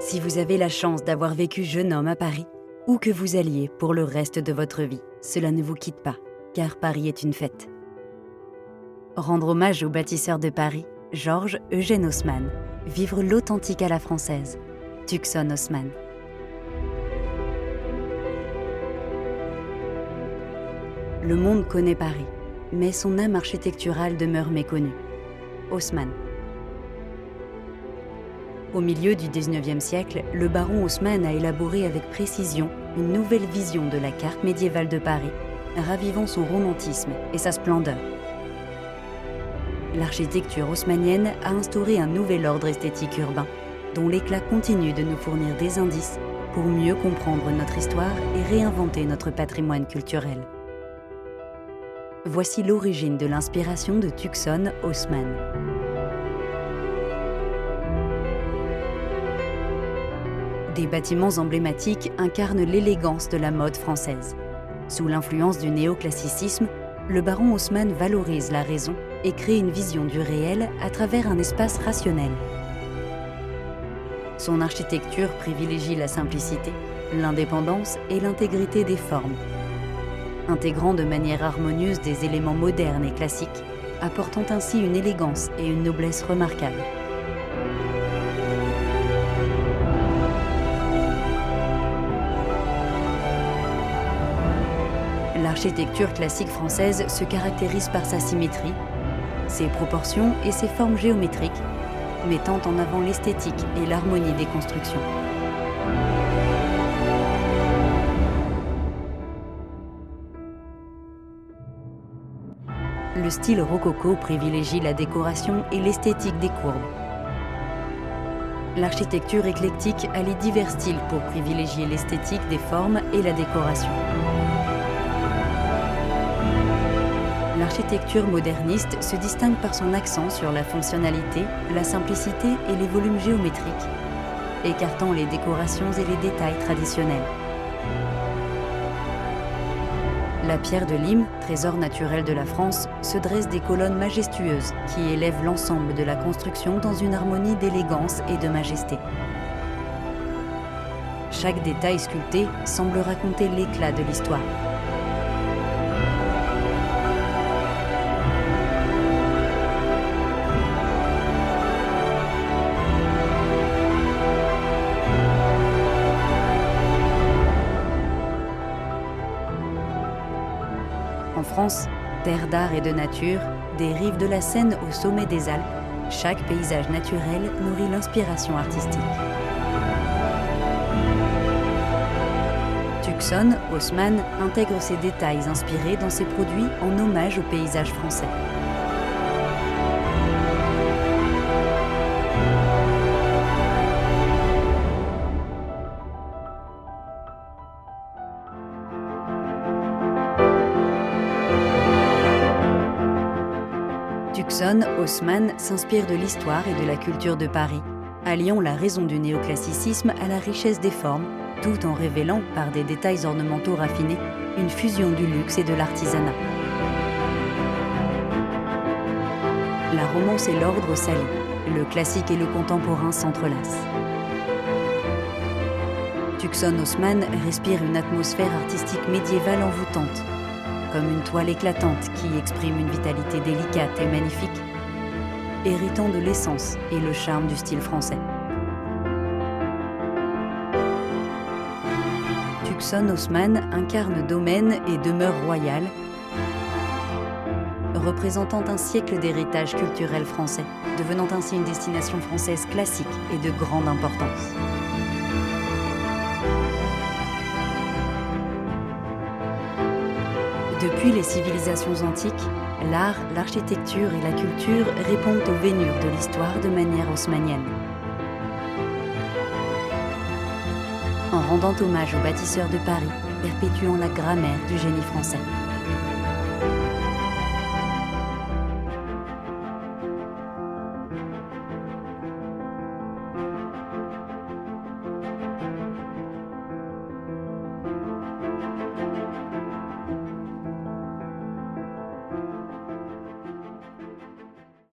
Si vous avez la chance d'avoir vécu jeune homme à Paris, où que vous alliez pour le reste de votre vie, cela ne vous quitte pas, car Paris est une fête. Rendre hommage au bâtisseur de Paris, Georges Eugène Haussmann. Vivre l'authentique à la française, Tucson Haussmann. Le monde connaît Paris, mais son âme architecturale demeure méconnue. Haussmann. Au milieu du XIXe siècle, le baron Haussmann a élaboré avec précision une nouvelle vision de la carte médiévale de Paris, ravivant son romantisme et sa splendeur. L'architecture haussmannienne a instauré un nouvel ordre esthétique urbain, dont l'éclat continue de nous fournir des indices pour mieux comprendre notre histoire et réinventer notre patrimoine culturel. Voici l'origine de l'inspiration de Tucson Haussmann. Des bâtiments emblématiques incarnent l'élégance de la mode française. Sous l'influence du néoclassicisme, le baron Haussmann valorise la raison et crée une vision du réel à travers un espace rationnel. Son architecture privilégie la simplicité, l'indépendance et l'intégrité des formes, intégrant de manière harmonieuse des éléments modernes et classiques, apportant ainsi une élégance et une noblesse remarquables. L'architecture classique française se caractérise par sa symétrie, ses proportions et ses formes géométriques, mettant en avant l'esthétique et l'harmonie des constructions. Le style rococo privilégie la décoration et l'esthétique des courbes. L'architecture éclectique allie divers styles pour privilégier l'esthétique des formes et la décoration. L'architecture moderniste se distingue par son accent sur la fonctionnalité, la simplicité et les volumes géométriques, écartant les décorations et les détails traditionnels. La pierre de Lime, trésor naturel de la France, se dresse des colonnes majestueuses qui élèvent l'ensemble de la construction dans une harmonie d'élégance et de majesté. Chaque détail sculpté semble raconter l'éclat de l'histoire. En France, terre d'art et de nature, des rives de la Seine au sommet des Alpes, chaque paysage naturel nourrit l'inspiration artistique. Tucson Haussmann intègre ces détails inspirés dans ses produits en hommage au paysage français. Tucson Haussmann s'inspire de l'histoire et de la culture de Paris, alliant la raison du néoclassicisme à la richesse des formes, tout en révélant, par des détails ornementaux raffinés, une fusion du luxe et de l'artisanat. La romance et l'ordre s'allient, le classique et le contemporain s'entrelacent. Tucson Haussmann respire une atmosphère artistique médiévale envoûtante, comme une toile éclatante qui exprime une vitalité délicate et magnifique, héritant de l'essence et le charme du style français. Tucson Haussmann incarne domaine et demeure royale, représentant un siècle d'héritage culturel français, devenant ainsi une destination française classique et de grande importance. Depuis les civilisations antiques, l'art, l'architecture et la culture répondent aux vénures de l'histoire de manière haussmannienne. En rendant hommage aux bâtisseurs de Paris, perpétuant la grammaire du génie français.